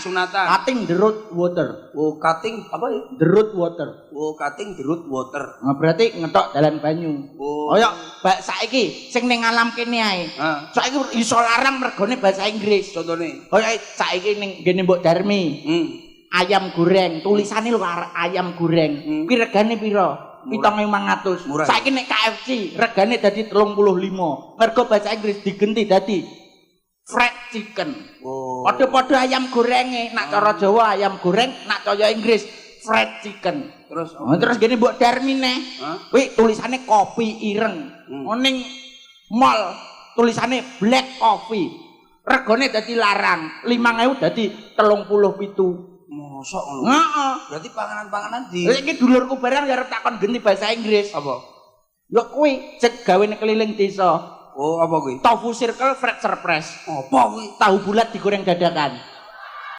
sunatan. Cutting the root water. Oh, cutting apa ya? The root water. Oh, cutting the root water. Nah, berarti ngetok dalan banyu. Oh. Kaya bak saiki sing ning alam kene ae. Ah. Saiki iso larang mergone bahasa Inggris. Contone. Kaya saiki ning ngene Mbok Darmi. Ayam goreng, tulisane lho ayam goreng. Kuwi regane pira? 7.500. Murah. Saiki nek KFC regane dadi 35. Mergo bahasa Inggris digenti dadi fried chicken. Oh. Padha-padha ayam gorenge, nak cara Jawa ayam goreng, nak cara Inggris fried chicken. Terus Terus gini Mbok Darmi neh. Kuwi tulisane kopi ireng. Ning mall tulisane black coffee. Regane dadi larang. 5.000 dadi 37. mosok ngono. Heeh. Berarti panganan-panganan di Lha iki dulurku barang ya arep takon genti bahasa Inggris. apa? Ya kuwi cek gawe keliling desa. Oh, apa kuwi? Tofu circle fried surprise. Apa kuwi? Tahu bulat digoreng dadakan.